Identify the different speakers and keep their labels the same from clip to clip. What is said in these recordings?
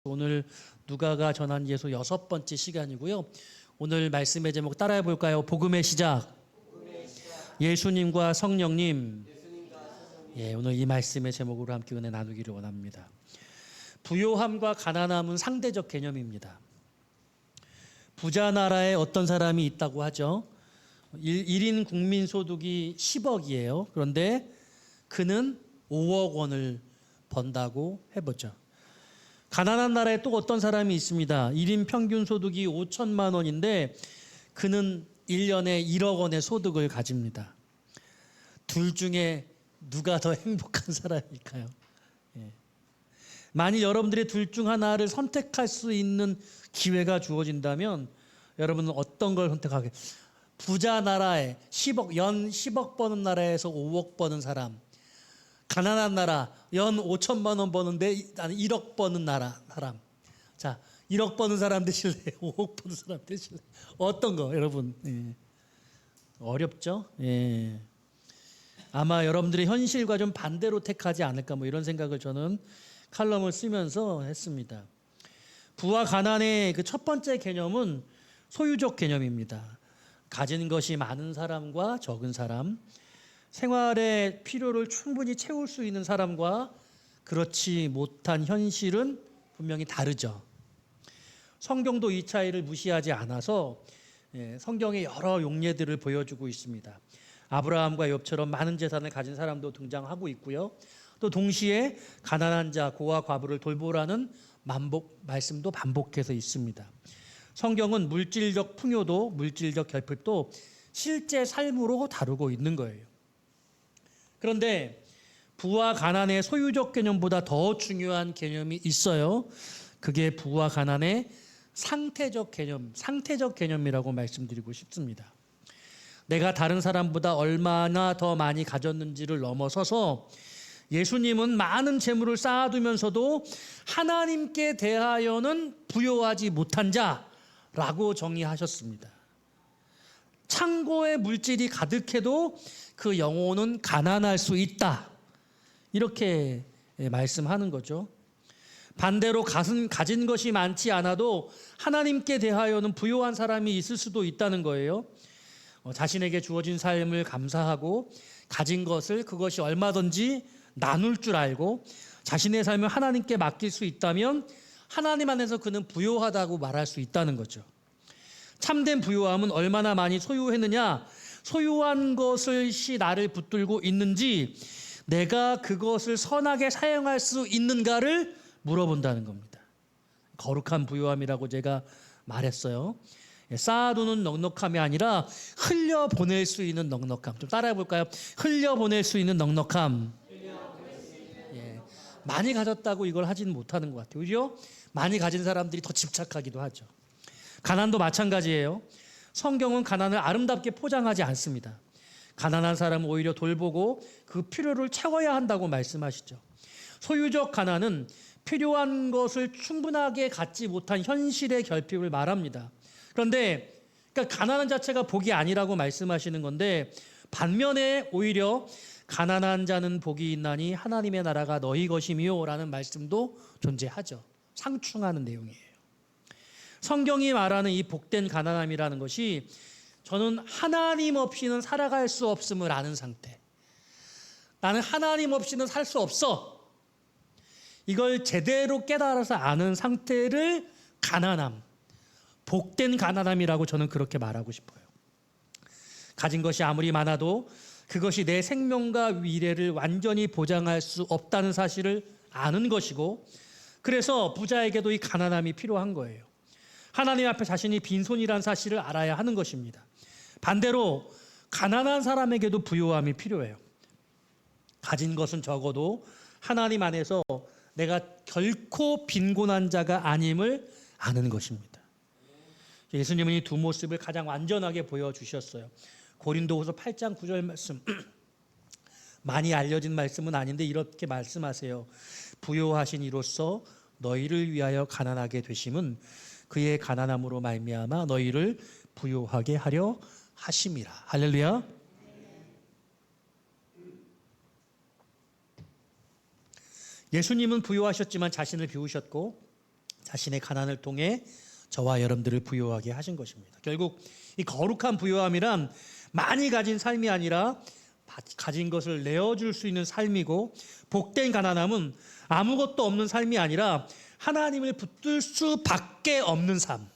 Speaker 1: 오늘 누가가 전한 예수 6번째 시간이고요. 오늘 말씀의 제목 따라해 볼까요? 복음의 시작. 예수님과 성령님. 오늘 이 말씀의 제목으로 함께 은혜 나누기를 원합니다. 부요함과 가난함은 상대적 개념입니다. 부자 나라에 어떤 사람이 있다고 하죠. 1인 국민 소득이 10억이에요. 그런데 그는 5억 원을 번다고 해보죠. 가난한 나라에 또 어떤 사람이 있습니다. 1인 평균 소득이 5천만 원인데 그는 1년에 1억 원의 소득을 가집니다. 둘 중에 누가 더 행복한 사람일까요? 만일 여러분들이 둘 중 하나를 선택할 수 있는 기회가 주어진다면 여러분은 어떤 걸 선택하겠어요? 부자 나라에 10억, 연 10억 버는 나라에서 5억 버는 사람, 가난한 나라 연 5천만 원 버는데 나는 1억 버는 사람. 자, 1억 버는 사람 되실래요? 5억 버는 사람 되실래요? 어떤 거 여러분? 어렵죠? 아마 여러분들의 현실과 좀 반대로 택하지 않을까 뭐 이런 생각을 저는 칼럼을 쓰면서 했습니다. 부와 가난의 그 첫 번째 개념은 소유적 개념입니다. 가진 것이 많은 사람과 적은 사람, 생활의 필요를 충분히 채울 수 있는 사람과 그렇지 못한 현실은 분명히 다르죠. 성경도 이 차이를 무시하지 않아서 성경의 여러 용례들을 보여주고 있습니다. 아브라함과 욥처럼 많은 재산을 가진 사람도 등장하고 있고요. 또 동시에 가난한 자, 고아 과부를 돌보라는 말씀도 반복해서 있습니다. 성경은 물질적 풍요도 물질적 결핍도 실제 삶으로 다루고 있는 거예요. 그런데 부와 가난의 소유적 개념보다 더 중요한 개념이 있어요. 그게 부와 가난의 상태적 개념이라고 말씀드리고 싶습니다. 내가 다른 사람보다 얼마나 더 많이 가졌는지를 넘어서서 예수님은 많은 재물을 쌓아두면서도 하나님께 대하여는 부요하지 못한 자라고 정의하셨습니다. 창고에 물질이 가득해도 그 영혼은 가난할 수 있다. 이렇게 말씀하는 거죠. 반대로 가진 것이 많지 않아도 하나님께 대하여는 부요한 사람이 있을 수도 있다는 거예요. 자신에게 주어진 삶을 감사하고 가진 것을 그것이 얼마든지 나눌 줄 알고 자신의 삶을 하나님께 맡길 수 있다면 하나님 안에서 그는 부요하다고 말할 수 있다는 거죠. 참된 부요함은 얼마나 많이 소유했느냐, 소유한 것이 나를 붙들고 있는지 내가 그것을 선하게 사용할 수 있는가를 물어본다는 겁니다. 거룩한 부요함이라고 제가 말했어요. 쌓아두는 넉넉함이 아니라 흘려보낼 수 있는 넉넉함. 좀 따라해 볼까요? 흘려보낼 수 있는 넉넉함. 많이 가졌다고 이걸 하지는 못하는 것 같아요. 그죠? 많이 가진 사람들이 더 집착하기도 하죠. 가난도 마찬가지예요. 성경은 가난을 아름답게 포장하지 않습니다. 가난한 사람은 오히려 돌보고 그 필요를 채워야 한다고 말씀하시죠. 소유적 가난은 필요한 것을 충분하게 갖지 못한 현실의 결핍을 말합니다. 그런데 그러니까 가난한 자체가 복이 아니라고 말씀하시는 건데 반면에 오히려 가난한 자는 복이 있나니 하나님의 나라가 너희 것이미요 라는 말씀도 존재하죠. 상충하는 내용이에요. 성경이 말하는 이 복된 가난함이라는 것이 저는 하나님 없이는 살아갈 수 없음을 아는 상태. 나는 하나님 없이는 살 수 없어. 이걸 제대로 깨달아서 아는 상태를 가난함, 복된 가난함이라고 저는 그렇게 말하고 싶어요. 가진 것이 아무리 많아도 그것이 내 생명과 미래를 완전히 보장할 수 없다는 사실을 아는 것이고, 그래서 부자에게도 이 가난함이 필요한 거예요. 하나님 앞에 자신이 빈손이라는 사실을 알아야 하는 것입니다. 반대로 가난한 사람에게도 부요함이 필요해요. 가진 것은 적어도 하나님 안에서 내가 결코 빈곤한 자가 아님을 아는 것입니다. 예수님은 이 두 모습을 가장 완전하게 보여주셨어요. 고린도후서 8장 9절 말씀, 많이 알려진 말씀은 아닌데 이렇게 말씀하세요. 부요하신 이로써 너희를 위하여 가난하게 되심은 그의 가난함으로 말미암아 너희를 부요하게 하려 하심이라. 할렐루야. 예수님은 부요하셨지만 자신을 비우셨고 자신의 가난을 통해 저와 여러분들을 부유하게 하신 것입니다. 결국 이 거룩한 부유함이란 많이 가진 삶이 아니라 가진 것을 내어줄 수 있는 삶이고, 복된 가난함은 아무것도 없는 삶이 아니라 하나님을 붙들 수밖에 없는 삶.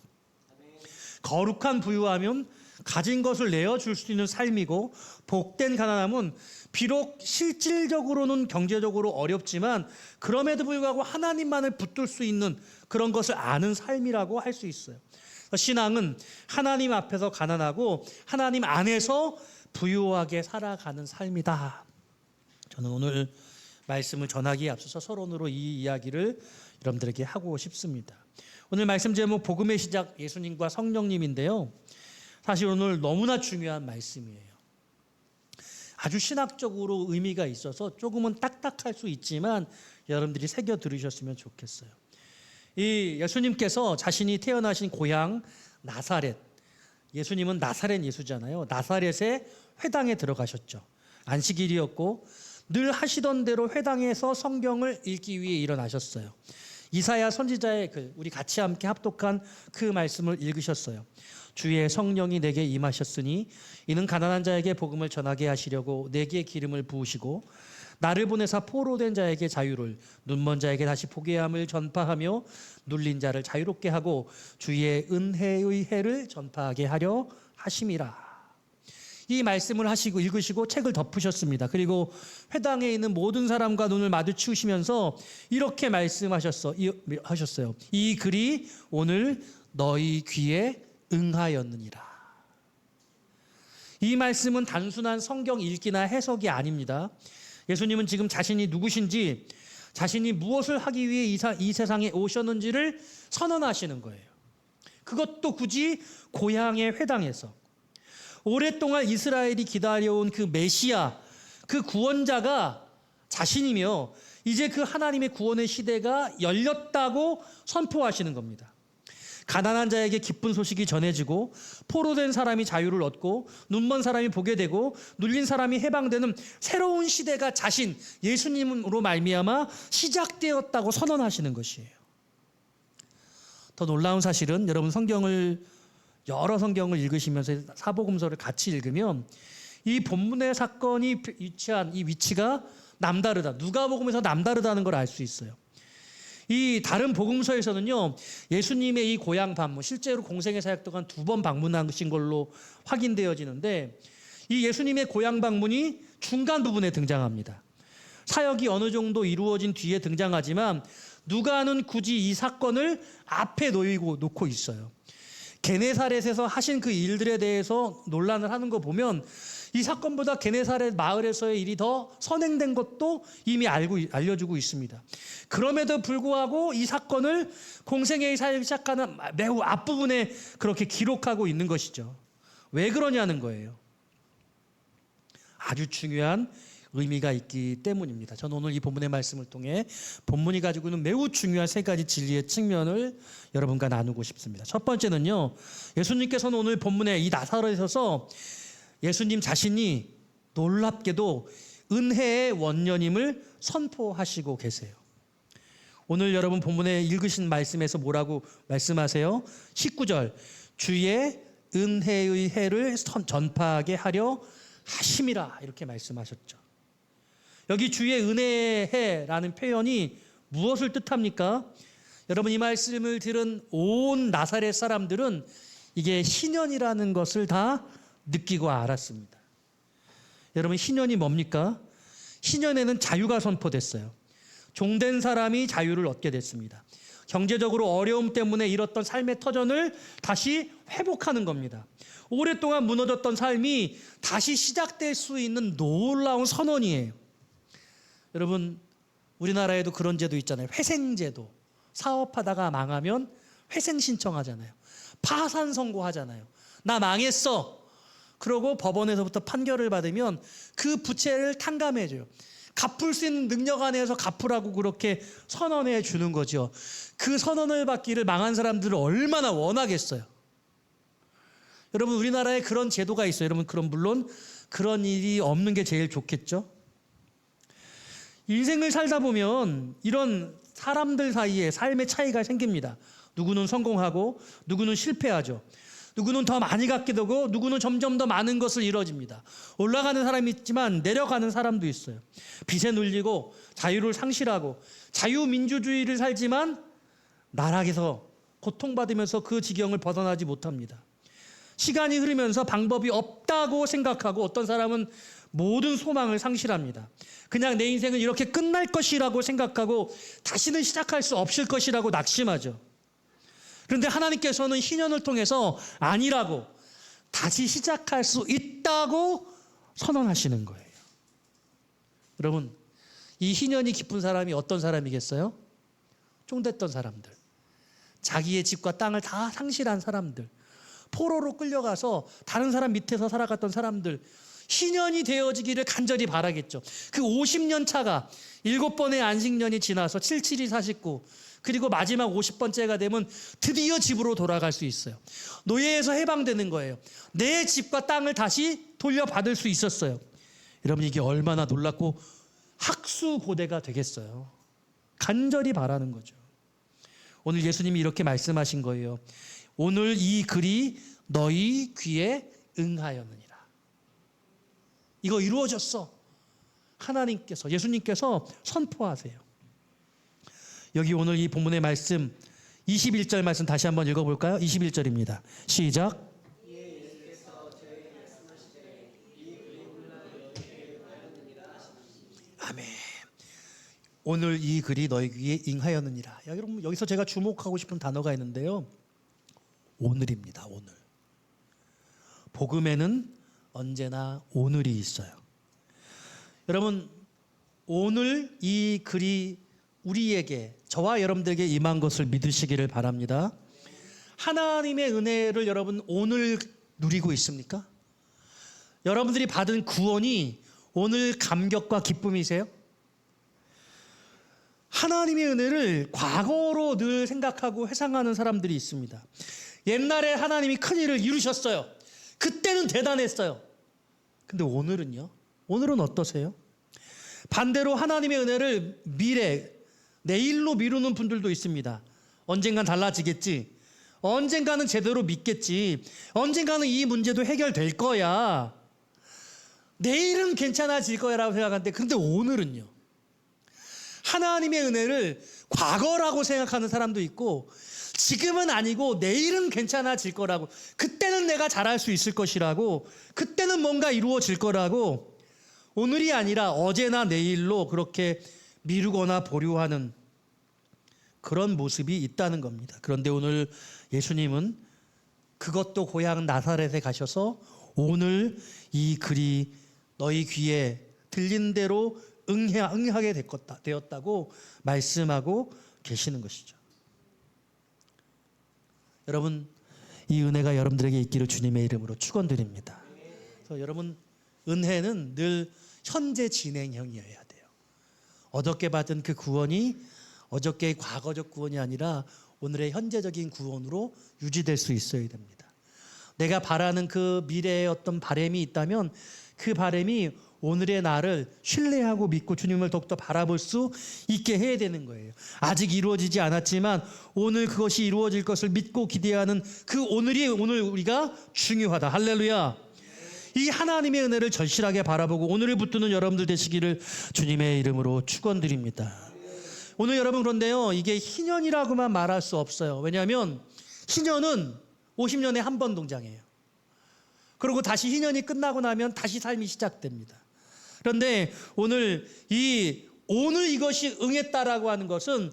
Speaker 1: 거룩한 부유함은 가진 것을 내어줄 수 있는 삶이고, 복된 가난함은 비록 실질적으로는 경제적으로 어렵지만 그럼에도 불구하고 하나님만을 붙들 수 있는 그런 것을 아는 삶이라고 할 수 있어요. 신앙은 하나님 앞에서 가난하고 하나님 안에서 부유하게 살아가는 삶이다. 저는 오늘 말씀을 전하기에 앞서서 서론으로 이 이야기를 여러분들에게 하고 싶습니다. 오늘 말씀 제목 복음의 시작 예수님과 성령님인데요. 사실 오늘 너무나 중요한 말씀이에요. 아주 신학적으로 의미가 있어서 조금은 딱딱할 수 있지만 여러분들이 새겨 들으셨으면 좋겠어요. 이 예수님께서 자신이 태어나신 고향 나사렛, 예수님은 나사렛 예수잖아요. 나사렛의 회당에 들어가셨죠. 안식일이었고 늘 하시던 대로 회당에서 성경을 읽기 위해 일어나셨어요. 이사야 선지자의 글, 우리 같이 함께 합독한 그 말씀을 읽으셨어요. 주의 성령이 내게 임하셨으니 이는 가난한 자에게 복음을 전하게 하시려고 내게 기름을 부으시고 나를 보내사 포로된 자에게 자유를, 눈먼 자에게 다시 보게 함을 전파하며 눌린 자를 자유롭게 하고 주의 은혜의 해를 전파하게 하려 하심이라. 이 말씀을 하시고 읽으시고 책을 덮으셨습니다. 그리고 회당에 있는 모든 사람과 눈을 마주치시면서 이렇게 말씀하셨어요. 이 글이 오늘 너희 귀에 응하였느니라. 이 말씀은 단순한 성경 읽기나 해석이 아닙니다. 예수님은 지금 자신이 누구신지, 자신이 무엇을 하기 위해 이 세상에 오셨는지를 선언하시는 거예요. 그것도 굳이 고향의 회당에서. 오랫동안 이스라엘이 기다려온 그 메시아, 그 구원자가 자신이며 이제 그 하나님의 구원의 시대가 열렸다고 선포하시는 겁니다. 가난한 자에게 기쁜 소식이 전해지고 포로된 사람이 자유를 얻고 눈먼 사람이 보게 되고 눌린 사람이 해방되는 새로운 시대가 자신 예수님으로 말미암아 시작되었다고 선언하시는 것이에요. 더 놀라운 사실은 여러분 여러 성경을 읽으시면서 사복음서를 같이 읽으면 이 본문의 사건이 위치한 이 위치가 남다르다. 누가복음에서 남다르다는 걸 알 수 있어요. 이 다른 복음서에서는요, 예수님의 이 고향 방문, 실제로 공생의 사역 동안 2번 방문하신 걸로 확인되어지는데 이 예수님의 고향 방문이 중간 부분에 등장합니다. 사역이 어느 정도 이루어진 뒤에 등장하지만 누가는 굳이 이 사건을 앞에 놓고 있어요. 게네사렛에서 하신 그 일들에 대해서 논란을 하는 거 보면 이 사건보다 게네사렛 마을에서의 일이 더 선행된 것도 이미 알려주고 있습니다. 그럼에도 불구하고 이 사건을 공생애의 사역을 시작하는 매우 앞부분에 그렇게 기록하고 있는 것이죠. 왜 그러냐는 거예요. 아주 중요한 의미가 있기 때문입니다. 저는 오늘 이 본문의 말씀을 통해 본문이 가지고 있는 매우 중요한 3가지 진리의 측면을 여러분과 나누고 싶습니다. 첫 번째는요, 예수님께서는 오늘 본문의 이 나사렛에서 예수님 자신이 놀랍게도 은혜의 원년임을 선포하시고 계세요. 오늘 여러분 본문에 읽으신 말씀에서 뭐라고 말씀하세요? 19절, 주의 은혜의 해를 전파하게 하려 하심이라, 이렇게 말씀하셨죠. 여기 주의 은혜의 해라는 표현이 무엇을 뜻합니까? 여러분, 이 말씀을 들은 온 나사렛 사람들은 이게 희년이라는 것을 다 느끼고 알았습니다. 여러분, 희년이 뭡니까? 희년에는 자유가 선포됐어요. 종된 사람이 자유를 얻게 됐습니다. 경제적으로 어려움 때문에 잃었던 삶의 터전을 다시 회복하는 겁니다. 오랫동안 무너졌던 삶이 다시 시작될 수 있는 놀라운 선언이에요. 여러분, 우리나라에도 그런 제도 있잖아요. 회생제도. 사업하다가 망하면 회생 신청하잖아요. 파산 선고하잖아요. 나 망했어. 그러고 법원에서부터 판결을 받으면 그 부채를 탕감해줘요. 갚을 수 있는 능력 안에서 갚으라고 그렇게 선언해 주는 거죠. 그 선언을 받기를 망한 사람들을 얼마나 원하겠어요. 여러분, 우리나라에 그런 제도가 있어요. 여러분, 그럼 물론 그런 일이 없는 게 제일 좋겠죠. 인생을 살다 보면 이런 사람들 사이에 삶의 차이가 생깁니다. 누구는 성공하고 누구는 실패하죠. 누구는 더 많이 갖게 되고 누구는 점점 더 많은 것을 이뤄집니다. 올라가는 사람이 있지만 내려가는 사람도 있어요. 빚에 눌리고 자유를 상실하고 자유민주주의를 살지만 나락에서 고통받으면서 그 지경을 벗어나지 못합니다. 시간이 흐르면서 방법이 없다고 생각하고 어떤 사람은 모든 소망을 상실합니다. 그냥 내 인생은 이렇게 끝날 것이라고 생각하고 다시는 시작할 수 없을 것이라고 낙심하죠. 그런데 하나님께서는 희년을 통해서 아니라고 다시 시작할 수 있다고 선언하시는 거예요. 여러분, 이 희년이 깊은 사람이 어떤 사람이겠어요? 쫑됐던 사람들, 자기의 집과 땅을 다 상실한 사람들, 포로로 끌려가서 다른 사람 밑에서 살아갔던 사람들, 희년이 되어지기를 간절히 바라겠죠. 그 50년 차가 7번의 안식년이 지나서 77이 49, 그리고 마지막 50번째가 되면 드디어 집으로 돌아갈 수 있어요. 노예에서 해방되는 거예요. 내 집과 땅을 다시 돌려받을 수 있었어요. 여러분, 이게 얼마나 놀랍고 학수고대가 되겠어요. 간절히 바라는 거죠. 오늘 예수님이 이렇게 말씀하신 거예요. 오늘 이 글이 너희 귀에 응하였느니라. 이거 이루어졌어. 하나님께서, 예수님께서 선포하세요. 여기 오늘 이 본문의 말씀 21절 말씀 다시 한번 읽어볼까요? 21절입니다. 시작. 아멘. 오늘 이 글이 너희 귀에 응하였느니라. 여러분, 여기서 제가 주목하고 싶은 단어가 있는데요. 오늘입니다. 오늘. 복음에는 언제나 오늘이 있어요. 여러분, 오늘 이 글이 우리에게, 저와 여러분들에게 임한 것을 믿으시기를 바랍니다. 하나님의 은혜를 여러분 오늘 누리고 있습니까? 여러분들이 받은 구원이 오늘 감격과 기쁨이세요? 하나님의 은혜를 과거로 늘 생각하고 회상하는 사람들이 있습니다. 옛날에 하나님이 큰 일을 이루셨어요. 그때는 대단했어요. 근데 오늘은요? 오늘은 어떠세요? 반대로 하나님의 은혜를 미래, 내일로 미루는 분들도 있습니다. 언젠간 달라지겠지. 언젠가는 제대로 믿겠지. 언젠가는 이 문제도 해결될 거야. 내일은 괜찮아질 거야라고 생각하는데, 근데 오늘은요? 하나님의 은혜를 과거라고 생각하는 사람도 있고, 지금은 아니고 내일은 괜찮아질 거라고, 그때는 내가 잘할 수 있을 것이라고, 그때는 뭔가 이루어질 거라고, 오늘이 아니라 어제나 내일로 그렇게 미루거나 보류하는 그런 모습이 있다는 겁니다. 그런데 오늘 예수님은 그것도 고향 나사렛에 가셔서 오늘 이 글이 너희 귀에 들린 대로 응하게 되었다고 말씀하고 계시는 것이죠. 여러분, 이 은혜가 여러분들에게 있기를 주님의 이름으로 축원드립니다. 그래서 여러분, 은혜는 늘 현재 진행형이어야 돼요. 어저께 받은 그 구원이 어저께의 과거적 구원이 아니라 오늘의 현재적인 구원으로 유지될 수 있어야 됩니다. 내가 바라는 그 미래의 어떤 바람이 있다면 그 바람이 오늘의 나를 신뢰하고 믿고 주님을 더욱더 바라볼 수 있게 해야 되는 거예요. 아직 이루어지지 않았지만 오늘 그것이 이루어질 것을 믿고 기대하는 그 오늘이 오늘 우리가 중요하다. 할렐루야. 이 하나님의 은혜를 절실하게 바라보고 오늘을 붙드는 여러분들 되시기를 주님의 이름으로 축원드립니다. 오늘 여러분, 그런데요, 이게 희년이라고만 말할 수 없어요. 왜냐하면 희년은 50년에 한 번 동장해요. 그리고 다시 희년이 끝나고 나면 다시 삶이 시작됩니다. 그런데 오늘 이것이 응했다라고 하는 것은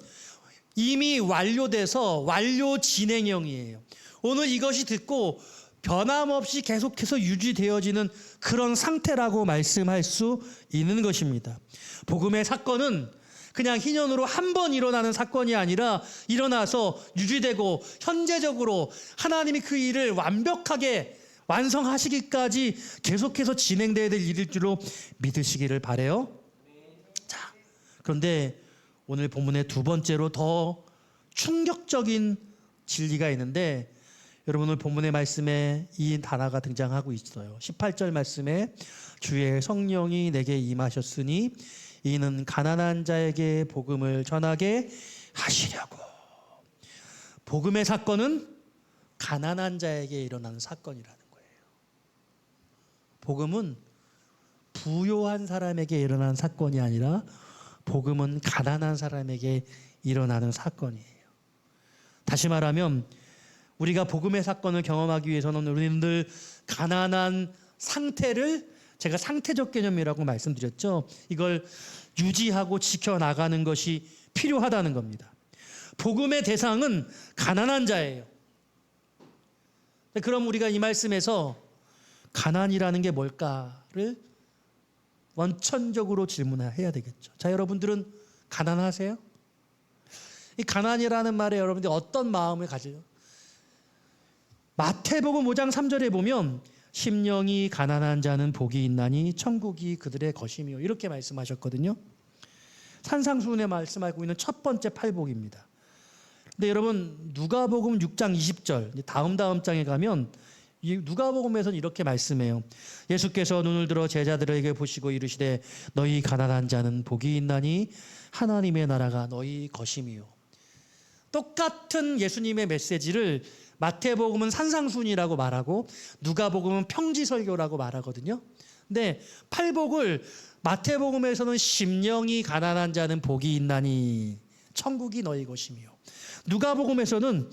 Speaker 1: 이미 완료돼서 완료 진행형이에요. 오늘 이것이 듣고 변함없이 계속해서 유지되어지는 그런 상태라고 말씀할 수 있는 것입니다. 복음의 사건은 그냥 희년으로 한 번 일어나는 사건이 아니라 일어나서 유지되고 현재적으로 하나님이 그 일을 완벽하게 완성하시기까지 계속해서 진행돼야 될 일일 줄로 믿으시기를 바라요. 자, 그런데 오늘 본문의 두 번째로 더 충격적인 진리가 있는데, 여러분 오늘 본문의 말씀에 이 단어가 등장하고 있어요. 18절 말씀에 주의 성령이 내게 임하셨으니 이는 가난한 자에게 복음을 전하게 하시려고. 복음의 사건은 가난한 자에게 일어나는 사건이라는 거예요. 복음은 부요한 사람에게 일어나는 사건이 아니라 복음은 가난한 사람에게 일어나는 사건이에요. 다시 말하면 우리가 복음의 사건을 경험하기 위해서는 우리는 늘 가난한 상태를, 제가 상태적 개념이라고 말씀드렸죠. 이걸 유지하고 지켜나가는 것이 필요하다는 겁니다. 복음의 대상은 가난한 자예요. 그럼 우리가 이 말씀에서 가난이라는 게 뭘까를 원천적으로 질문해야 되겠죠. 자, 여러분들은 가난하세요? 이 가난이라는 말에 여러분들이 어떤 마음을 가져요? 마태복음 5장 3절에 보면 심령이 가난한 자는 복이 있나니 천국이 그들의 것이며 이렇게 말씀하셨거든요. 산상수훈에 말씀하고 있는 첫 번째 팔복입니다. 근데 여러분 누가복음 6장 20절 다음 장에 가면 이 누가복음에서는 이렇게 말씀해요. 예수께서 눈을 들어 제자들에게 보시고 이르시되 너희 가난한 자는 복이 있나니 하나님의 나라가 너희 것이며. 똑같은 예수님의 메시지를 마태복음은 산상순이라고 말하고 누가복음은 평지설교라고 말하거든요. 근데 팔복을 마태복음에서는 심령이 가난한 자는 복이 있나니 천국이 너희 것이며, 누가복음에서는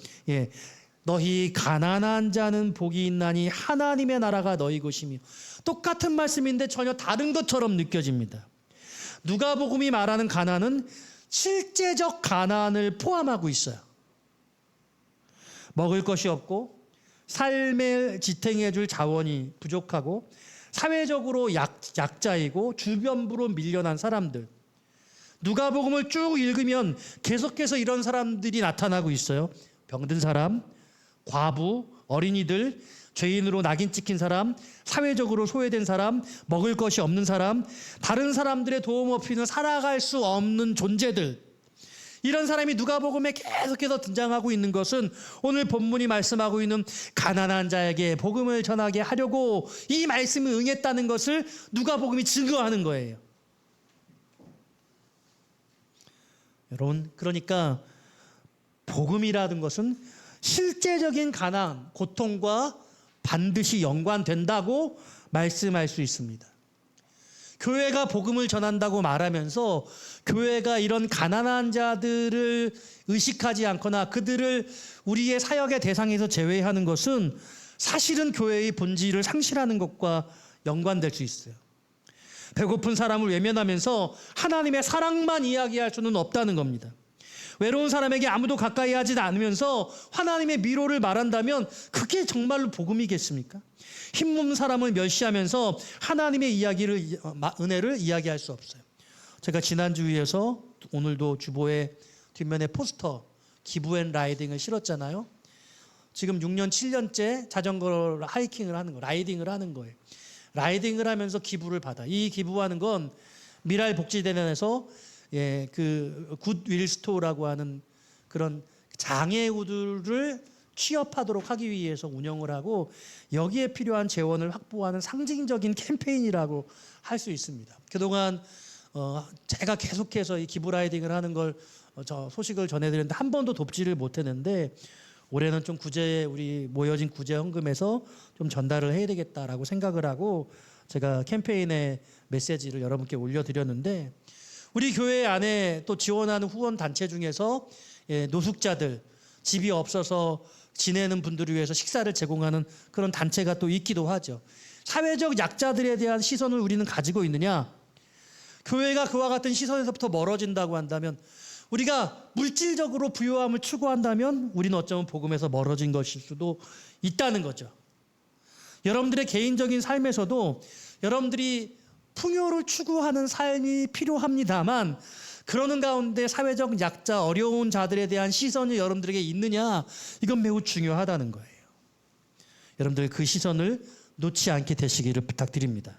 Speaker 1: 너희 가난한 자는 복이 있나니 하나님의 나라가 너희 것이며, 똑같은 말씀인데 전혀 다른 것처럼 느껴집니다. 누가복음이 말하는 가난은 실제적 가난을 포함하고 있어요. 먹을 것이 없고 삶을 지탱해 줄 자원이 부족하고 사회적으로 약자이고 주변부로 밀려난 사람들. 누가복음을 쭉 읽으면 계속해서 이런 사람들이 나타나고 있어요. 병든 사람, 과부, 어린이들, 죄인으로 낙인 찍힌 사람, 사회적으로 소외된 사람, 먹을 것이 없는 사람, 다른 사람들의 도움 없이는 살아갈 수 없는 존재들. 이런 사람이 누가복음에 계속해서 등장하고 있는 것은 오늘 본문이 말씀하고 있는 가난한 자에게 복음을 전하게 하려고 이 말씀을 응했다는 것을 누가복음이 증거하는 거예요. 여러분, 그러니까 복음이라는 것은 실제적인 가난, 고통과 반드시 연관된다고 말씀할 수 있습니다. 교회가 복음을 전한다고 말하면서 교회가 이런 가난한 자들을 의식하지 않거나 그들을 우리의 사역의 대상에서 제외하는 것은 사실은 교회의 본질을 상실하는 것과 연관될 수 있어요. 배고픈 사람을 외면하면서 하나님의 사랑만 이야기할 수는 없다는 겁니다. 외로운 사람에게 아무도 가까이 하지 않으면서 하나님의 미로를 말한다면 그게 정말로 복음이겠습니까? 힘없는 사람을 멸시하면서 하나님의 이야기를, 은혜를 이야기할 수 없어요. 제가 지난주에서 오늘도 주보에 뒷면에 포스터 기브 앤 라이딩을 실었잖아요. 지금 6년 7년째 자전거 하이킹을 하는 거, 라이딩을 하는 거예요. 라이딩을 하면서 기부를 받아. 이 기부하는 건 미랄 복지대련에서 그 굿윌 스토어라고 하는 그런 장애우들을 취업하도록 하기 위해서 운영을 하고 여기에 필요한 재원을 확보하는 상징적인 캠페인이라고 할 수 있습니다. 그동안 제가 계속해서 이 기부 라이딩을 하는 걸 소식을 전해드렸는데 한 번도 돕지를 못했는데 올해는 좀 우리 모여진 구제 헌금에서 좀 전달을 해야 되겠다라고 생각을 하고 제가 캠페인의 메시지를 여러분께 올려드렸는데 우리 교회 안에 또 지원하는 후원 단체 중에서 노숙자들, 집이 없어서 지내는 분들을 위해서 식사를 제공하는 그런 단체가 또 있기도 하죠. 사회적 약자들에 대한 시선을 우리는 가지고 있느냐? 교회가 그와 같은 시선에서부터 멀어진다고 한다면, 우리가 물질적으로 부요함을 추구한다면 우리는 어쩌면 복음에서 멀어진 것일 수도 있다는 거죠. 여러분들의 개인적인 삶에서도 여러분들이 풍요를 추구하는 삶이 필요합니다만 그러는 가운데 사회적 약자, 어려운 자들에 대한 시선이 여러분들에게 있느냐, 이건 매우 중요하다는 거예요. 여러분들 그 시선을 놓지 않게 되시기를 부탁드립니다.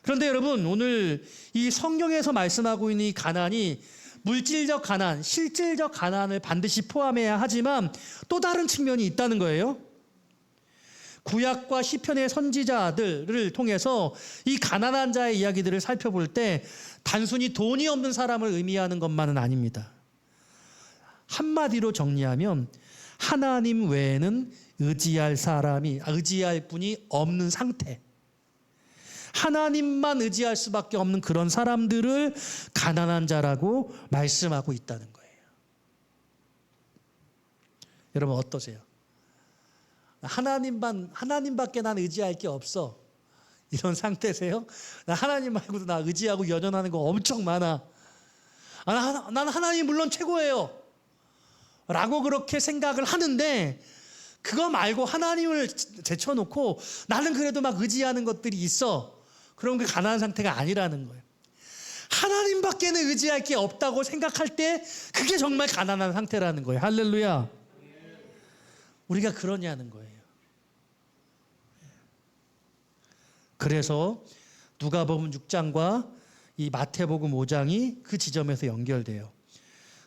Speaker 1: 그런데 여러분, 오늘 이 성경에서 말씀하고 있는 이 가난이 물질적 가난, 실질적 가난을 반드시 포함해야 하지만 또 다른 측면이 있다는 거예요. 구약과 시편의 선지자들을 통해서 이 가난한 자의 이야기들을 살펴볼 때 단순히 돈이 없는 사람을 의미하는 것만은 아닙니다. 한마디로 정리하면 하나님 외에는 의지할 분이 없는 상태. 하나님만 의지할 수밖에 없는 그런 사람들을 가난한 자라고 말씀하고 있다는 거예요. 여러분 어떠세요? 하나님밖에 난 의지할 게 없어. 이런 상태세요? 나 하나님 말고도 나 의지하고 연연하는 거 엄청 많아. 난 하나님 물론 최고예요. 라고 그렇게 생각을 하는데 그거 말고 하나님을 제쳐놓고 나는 그래도 막 의지하는 것들이 있어. 그럼 그 가난한 상태가 아니라는 거예요. 하나님밖에는 의지할 게 없다고 생각할 때 그게 정말 가난한 상태라는 거예요. 할렐루야. 우리가 그러냐는 거예요. 그래서 누가복음 6장과 이 마태복음 5장이 그 지점에서 연결돼요.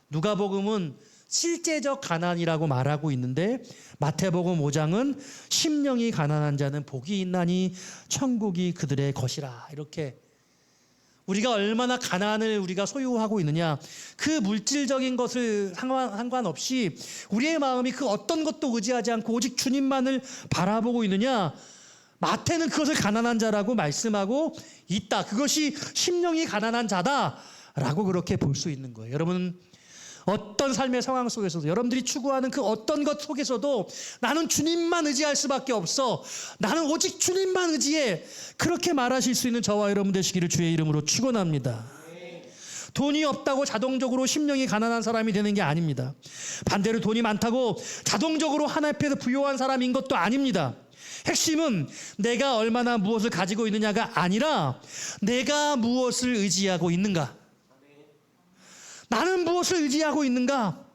Speaker 1: 누가복음은 실제적 가난이라고 말하고 있는데 마태복음 5장은 심령이 가난한 자는 복이 있나니 천국이 그들의 것이라. 이렇게 우리가 얼마나 가난을 우리가 소유하고 있느냐, 그 물질적인 것을 상관없이 우리의 마음이 그 어떤 것도 의지하지 않고 오직 주님만을 바라보고 있느냐, 마태는 그것을 가난한 자라고 말씀하고 있다. 그것이 심령이 가난한 자다라고 그렇게 볼 수 있는 거예요. 여러분 어떤 삶의 상황 속에서도 여러분들이 추구하는 그 어떤 것 속에서도 나는 주님만 의지할 수밖에 없어. 나는 오직 주님만 의지해. 그렇게 말하실 수 있는 저와 여러분 되시기를 주의 이름으로 축원합니다. 돈이 없다고 자동적으로 심령이 가난한 사람이 되는 게 아닙니다. 반대로 돈이 많다고 자동적으로 하나님 앞에서 부요한 사람인 것도 아닙니다. 핵심은 내가 얼마나 무엇을 가지고 있느냐가 아니라 내가 무엇을 의지하고 있는가. 나는 무엇을 의지하고 있는가?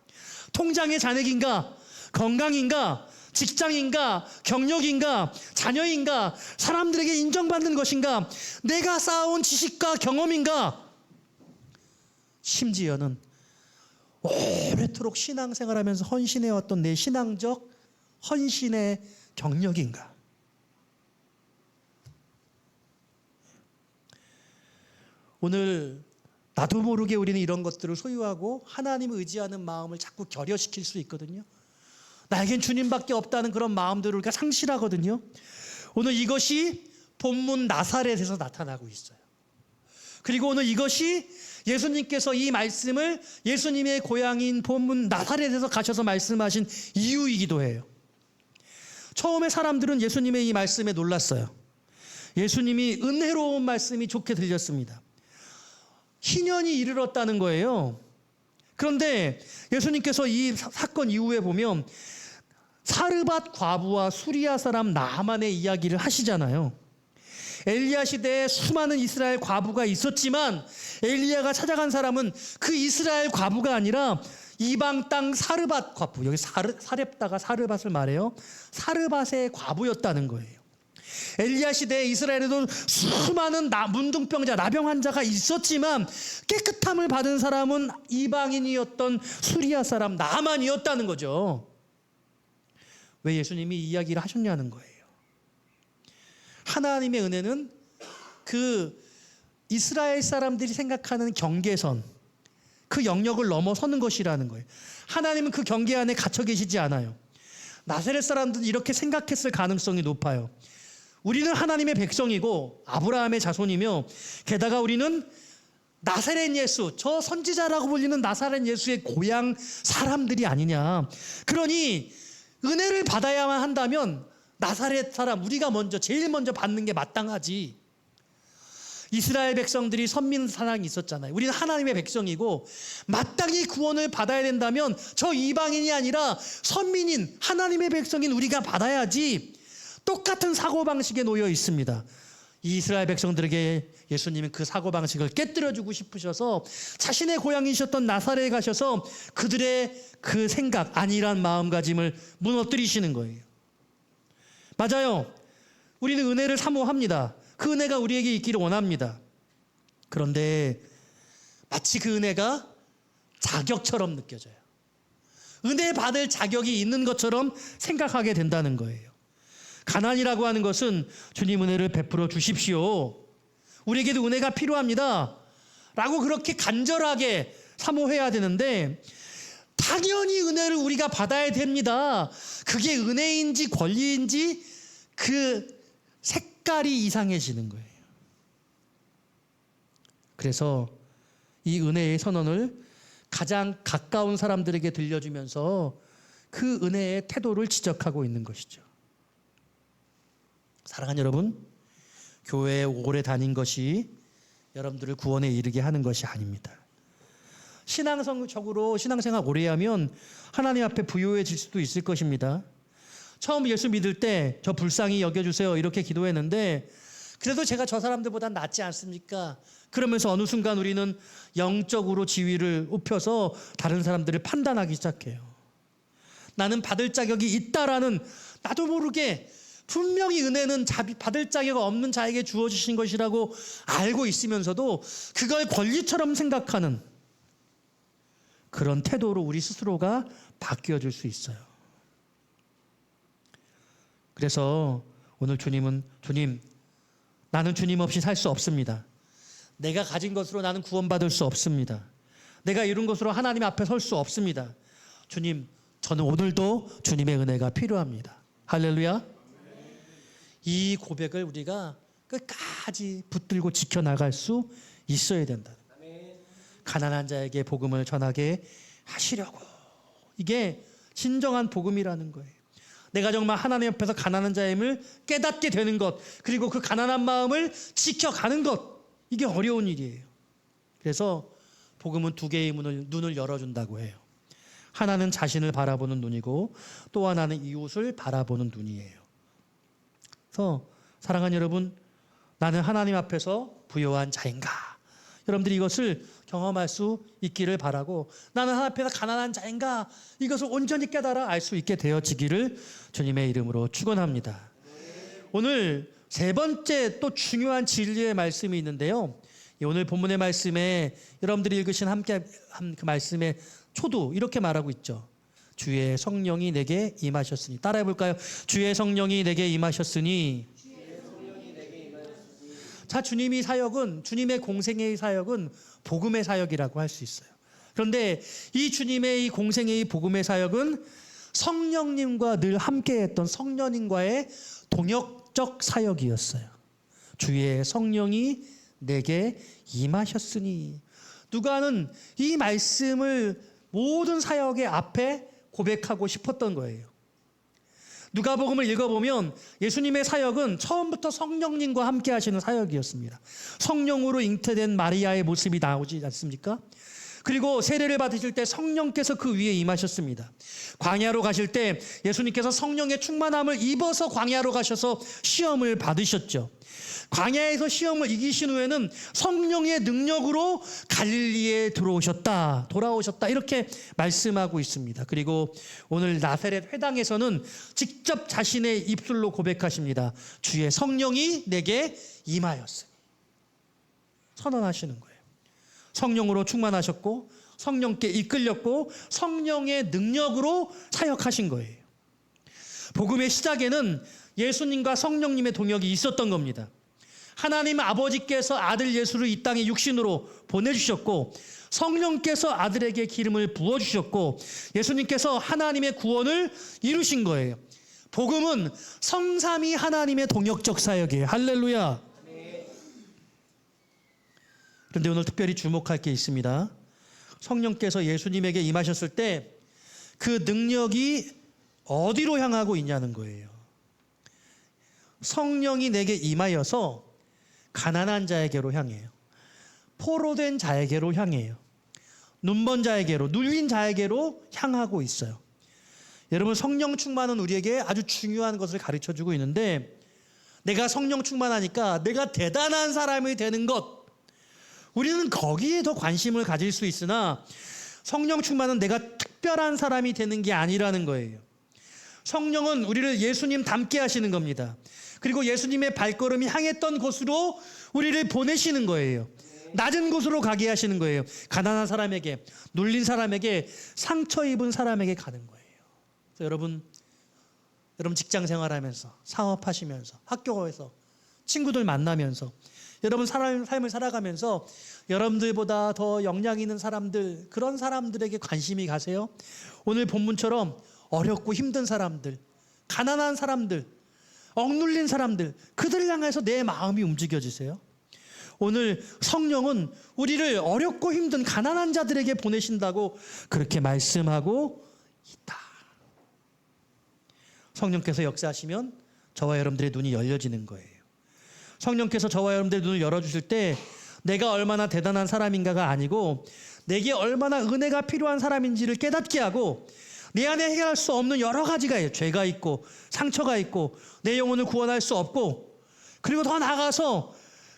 Speaker 1: 통장의 잔액인가? 건강인가? 직장인가? 경력인가? 자녀인가? 사람들에게 인정받는 것인가? 내가 쌓아온 지식과 경험인가? 심지어는 오래도록 신앙생활하면서 헌신해왔던 내 신앙적 헌신의 경력인가? 오늘 나도 모르게 우리는 이런 것들을 소유하고 하나님을 의지하는 마음을 자꾸 결여시킬 수 있거든요. 나에겐 주님밖에 없다는 그런 마음들을 우리가 상실하거든요. 오늘 이것이 본문 나사렛에서 나타나고 있어요. 그리고 오늘 이것이 예수님께서 이 말씀을 예수님의 고향인 본문 나사렛에서 가셔서 말씀하신 이유이기도 해요. 처음에 사람들은 예수님의 이 말씀에 놀랐어요. 예수님이 은혜로운 말씀이 좋게 들렸습니다. 희년이 이르렀다는 거예요. 그런데 예수님께서 이 사건 이후에 보면 사르밧 과부와 수리아 사람 나아만의 이야기를 하시잖아요. 엘리야 시대에 수많은 이스라엘 과부가 있었지만 엘리야가 찾아간 사람은 그 이스라엘 과부가 아니라 이방 땅 사르밧 과부, 여기 사렙다가 사르밧을 말해요. 사르밧의 과부였다는 거예요. 엘리야 시대에 이스라엘에도 수많은 문둥병자, 나병 환자가 있었지만 깨끗함을 받은 사람은 이방인이었던 수리아 사람 나아만이었다는 거죠. 왜 예수님이 이 이야기를 하셨냐는 거예요. 하나님의 은혜는 그 이스라엘 사람들이 생각하는 경계선, 그 영역을 넘어서는 것이라는 거예요. 하나님은 그 경계 안에 갇혀 계시지 않아요. 나사렛 사람들은 이렇게 생각했을 가능성이 높아요. 우리는 하나님의 백성이고 아브라함의 자손이며 게다가 우리는 나사렛 예수, 저 선지자라고 불리는 나사렛 예수의 고향 사람들이 아니냐. 그러니 은혜를 받아야만 한다면 나사렛 사람, 우리가 제일 먼저 받는 게 마땅하지. 이스라엘 백성들이 선민 사랑이 있었잖아요. 우리는 하나님의 백성이고 마땅히 구원을 받아야 된다면 저 이방인이 아니라 선민인 하나님의 백성인 우리가 받아야지. 똑같은 사고방식에 놓여 있습니다. 이스라엘 백성들에게 예수님은 그 사고방식을 깨뜨려주고 싶으셔서 자신의 고향이셨던 나사렛에 가셔서 그들의 그 생각, 안일한 마음가짐을 무너뜨리시는 거예요. 맞아요. 우리는 은혜를 사모합니다. 그 은혜가 우리에게 있기를 원합니다. 그런데 마치 그 은혜가 자격처럼 느껴져요. 은혜 받을 자격이 있는 것처럼 생각하게 된다는 거예요. 가난이라고 하는 것은 주님 은혜를 베풀어 주십시오. 우리에게도 은혜가 필요합니다. 라고 그렇게 간절하게 사모해야 되는데 당연히 은혜를 우리가 받아야 됩니다. 그게 은혜인지 권리인지 그 색깔이 이상해지는 거예요. 그래서 이 은혜의 선언을 가장 가까운 사람들에게 들려주면서 그 은혜의 태도를 지적하고 있는 것이죠. 사랑하는 여러분, 교회에 오래 다닌 것이 여러분들을 구원에 이르게 하는 것이 아닙니다. 신앙적으로 신앙생활 오래 하면 하나님 앞에 부요해질 수도 있을 것입니다. 처음 예수 믿을 때 저 불쌍히 여겨주세요 이렇게 기도했는데 그래도 제가 저 사람들보다 낫지 않습니까? 그러면서 어느 순간 우리는 영적으로 지위를 높여서 다른 사람들을 판단하기 시작해요. 나는 받을 자격이 있다라는 나도 모르게 분명히 은혜는 받을 자격 없는 자에게 주어지신 것이라고 알고 있으면서도 그걸 권리처럼 생각하는 그런 태도로 우리 스스로가 바뀌어질 수 있어요. 그래서 오늘 주님, 나는 주님 없이 살 수 없습니다. 내가 가진 것으로 나는 구원받을 수 없습니다. 내가 이룬 것으로 하나님 앞에 설 수 없습니다. 주님, 저는 오늘도 주님의 은혜가 필요합니다. 할렐루야. 이 고백을 우리가 끝까지 붙들고 지켜나갈 수 있어야 된다. 가난한 자에게 복음을 전하게 하시려고. 이게 진정한 복음이라는 거예요. 내가 정말 하나님 앞에서 가난한 자임을 깨닫게 되는 것, 그리고 그 가난한 마음을 지켜가는 것, 이게 어려운 일이에요. 그래서 복음은 두 개의 눈을 열어준다고 해요. 하나는 자신을 바라보는 눈이고 또 하나는 이웃을 바라보는 눈이에요. 그래서 사랑하는 여러분, 나는 하나님 앞에서 부요한 자인가? 여러분들이 이것을 경험할 수 있기를 바라고, 나는 하나님 앞에서 가난한 자인가? 이것을 온전히 깨달아 알 수 있게 되어지기를 주님의 이름으로 축원합니다. 오늘 세 번째 또 중요한 진리의 말씀이 있는데요. 오늘 본문의 말씀에 여러분들이 읽으신 함께 한 그 말씀의 초도 이렇게 말하고 있죠. 주의 성령이 내게 임하셨으니. 따라해 볼까요? 주의 성령이 내게 임하셨으니. 자, 주님의 사역은, 주님의 공생의 사역은 복음의 사역이라고 할 수 있어요. 그런데 이 주님의 이 공생의 복음의 사역은 성령님과 늘 함께했던 성령님과의 동역적 사역이었어요. 주의 성령이 내게 임하셨으니. 누가는 이 말씀을 모든 사역의 앞에 고백하고 싶었던 거예요. 누가복음을 읽어보면 예수님의 사역은 처음부터 성령님과 함께 하시는 사역이었습니다. 성령으로 잉태된 마리아의 모습이 나오지 않습니까? 그리고 세례를 받으실 때 성령께서 그 위에 임하셨습니다. 광야로 가실 때 예수님께서 성령의 충만함을 입어서 광야로 가셔서 시험을 받으셨죠. 광야에서 시험을 이기신 후에는 성령의 능력으로 갈릴리에 돌아오셨다 이렇게 말씀하고 있습니다. 그리고 오늘 나사렛 회당에서는 직접 자신의 입술로 고백하십니다. 주의 성령이 내게 임하였으니. 선언하시는 거예요. 성령으로 충만하셨고 성령께 이끌렸고 성령의 능력으로 사역하신 거예요. 복음의 시작에는 예수님과 성령님의 동역이 있었던 겁니다. 하나님 아버지께서 아들 예수를 이 땅에 육신으로 보내주셨고 성령께서 아들에게 기름을 부어주셨고 예수님께서 하나님의 구원을 이루신 거예요. 복음은 성삼위 하나님의 동역적 사역이에요. 할렐루야. 그런데 오늘 특별히 주목할 게 있습니다. 성령께서 예수님에게 임하셨을 때 그 능력이 어디로 향하고 있냐는 거예요. 성령이 내게 임하여서 가난한 자에게로 향해요. 포로된 자에게로 향해요. 눈먼 자에게로, 눌린 자에게로 향하고 있어요. 여러분, 성령 충만은 우리에게 아주 중요한 것을 가르쳐주고 있는데, 내가 성령 충만하니까 내가 대단한 사람이 되는 것, 우리는 거기에 더 관심을 가질 수 있으나 성령 충만은 내가 특별한 사람이 되는 게 아니라는 거예요. 성령은 우리를 예수님 닮게 하시는 겁니다. 그리고 예수님의 발걸음이 향했던 곳으로 우리를 보내시는 거예요. 낮은 곳으로 가게 하시는 거예요. 가난한 사람에게, 눌린 사람에게, 상처 입은 사람에게 가는 거예요. 그래서 여러분, 여러분 직장 생활하면서, 사업하시면서, 학교에서, 친구들 만나면서, 여러분 삶을 살아가면서 여러분들보다 더 역량 있는 사람들, 그런 사람들에게 관심이 가세요? 오늘 본문처럼 어렵고 힘든 사람들, 가난한 사람들, 억눌린 사람들, 그들을 향해서 내 마음이 움직여지세요? 오늘 성령은 우리를 어렵고 힘든 가난한 자들에게 보내신다고 그렇게 말씀하고 있다. 성령께서 역사하시면 저와 여러분들의 눈이 열려지는 거예요. 성령께서 저와 여러분들의 눈을 열어주실 때 내가 얼마나 대단한 사람인가가 아니고 내게 얼마나 은혜가 필요한 사람인지를 깨닫게 하고 내 안에 해결할 수 없는 여러 가지가 있어요. 죄가 있고 상처가 있고 내 영혼을 구원할 수 없고, 그리고 더 나아가서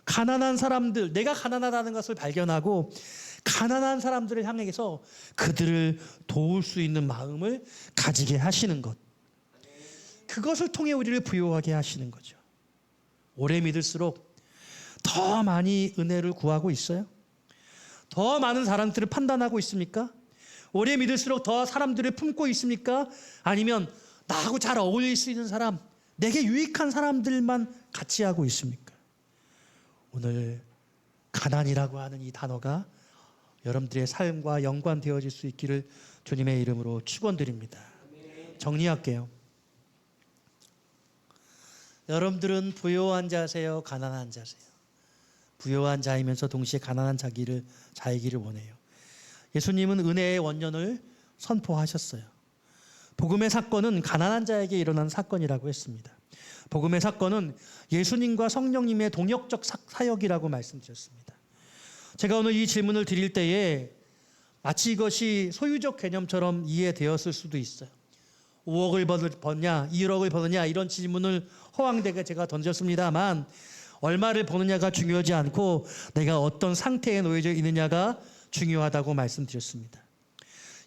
Speaker 1: 가난한 사람들, 내가 가난하다는 것을 발견하고 가난한 사람들을 향해서 그들을 도울 수 있는 마음을 가지게 하시는 것, 그것을 통해 우리를 부요하게 하시는 거죠. 오래 믿을수록 더 많이 은혜를 구하고 있어요? 더 많은 사람들을 판단하고 있습니까? 오래 믿을수록 더 사람들을 품고 있습니까? 아니면 나하고 잘 어울릴 수 있는 사람, 내게 유익한 사람들만 같이 하고 있습니까? 오늘 가난이라고 하는 이 단어가 여러분들의 삶과 연관되어질 수 있기를 주님의 이름으로 축원드립니다. 정리할게요. 여러분들은 부요한 자세요, 가난한 자세요? 부요한 자이면서 동시에 가난한 자이기를 원해요. 예수님은 은혜의 원년을 선포하셨어요. 복음의 사건은 가난한 자에게 일어난 사건이라고 했습니다. 복음의 사건은 예수님과 성령님의 동역적 사역이라고 말씀드렸습니다. 제가 오늘 이 질문을 드릴 때에 마치 이것이 소유적 개념처럼 이해되었을 수도 있어요. 5억을 버느냐, 1억을 버느냐, 이런 질문을 허황되게 제가 던졌습니다만, 얼마를 버느냐가 중요하지 않고 내가 어떤 상태에 놓여져 있느냐가 중요하다고 말씀드렸습니다.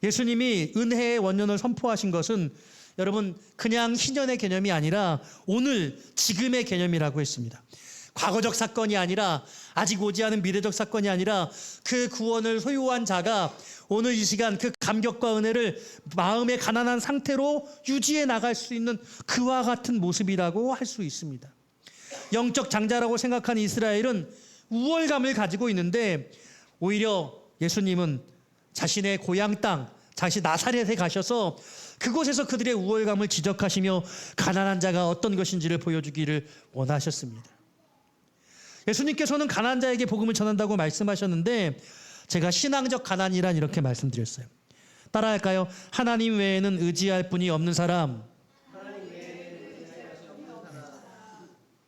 Speaker 1: 예수님이 은혜의 원년을 선포하신 것은 여러분 그냥 희년의 개념이 아니라 오늘 지금의 개념이라고 했습니다. 과거적 사건이 아니라, 아직 오지 않은 미래적 사건이 아니라, 그 구원을 소유한 자가 오늘 이 시간 그 감격과 은혜를 마음의 가난한 상태로 유지해 나갈 수 있는 그와 같은 모습이라고 할 수 있습니다. 영적 장자라고 생각한 이스라엘은 우월감을 가지고 있는데, 오히려 예수님은 자신의 고향 땅, 자신 나사렛에 가셔서 그곳에서 그들의 우월감을 지적하시며 가난한 자가 어떤 것인지를 보여주기를 원하셨습니다. 예수님께서는 가난한 자에게 복음을 전한다고 말씀하셨는데, 제가 신앙적 가난이란 이렇게 말씀드렸어요. 따라할까요? 하나님 외에는 의지할 분이 없는 사람.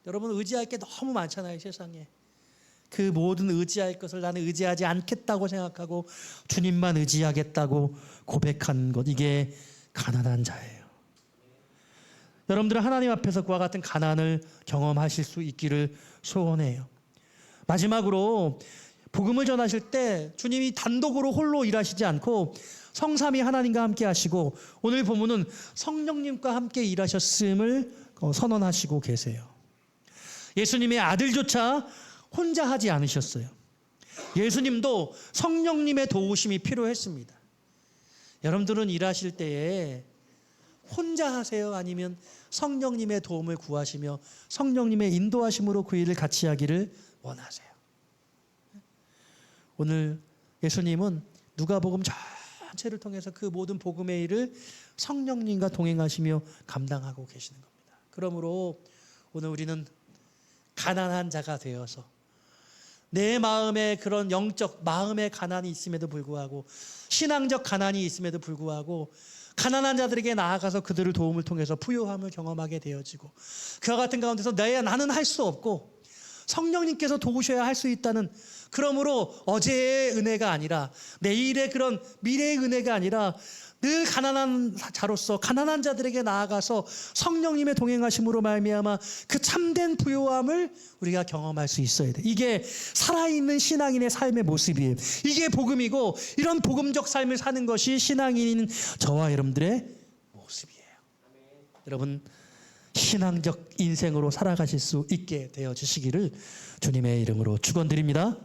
Speaker 1: 여러분, 의지할 게 너무 많잖아요, 세상에. 그 모든 의지할 것을 나는 의지하지 않겠다고 생각하고 주님만 의지하겠다고 고백한 것, 이게 가난한 자예요. 여러분들은 하나님 앞에서 그와 같은 가난을 경험하실 수 있기를 소원해요. 마지막으로 복음을 전하실 때 주님이 단독으로 홀로 일하시지 않고 성삼위 하나님과 함께 하시고, 오늘 본문은 성령님과 함께 일하셨음을 선언하시고 계세요. 예수님의 아들조차 혼자 하지 않으셨어요. 예수님도 성령님의 도우심이 필요했습니다. 여러분들은 일하실 때에 혼자 하세요? 아니면 성령님의 도움을 구하시며 성령님의 인도하심으로 그 일을 같이 하기를 원하세요? 오늘 예수님은 누가복음 전체를 통해서 그 모든 복음의 일을 성령님과 동행하시며 감당하고 계시는 겁니다. 그러므로 오늘 우리는 가난한 자가 되어서 내 마음에 그런 영적 마음의 가난이 있음에도 불구하고, 신앙적 가난이 있음에도 불구하고 가난한 자들에게 나아가서 그들을 도움을 통해서 부요함을 경험하게 되어지고, 그와 같은 가운데서 나는 할 수 없고 성령님께서 도우셔야 할 수 있다는, 그러므로 어제의 은혜가 아니라 내일의 그런 미래의 은혜가 아니라 늘 가난한 자로서 가난한 자들에게 나아가서 성령님의 동행하심으로 말미암아 그 참된 부요함을 우리가 경험할 수 있어야 돼. 이게 살아있는 신앙인의 삶의 모습이에요. 이게 복음이고, 이런 복음적 삶을 사는 것이 신앙인인 저와 여러분들의 모습이에요. 여러분, 신앙적 인생으로 살아가실 수 있게 되어 주시기를 주님의 이름으로 축원드립니다.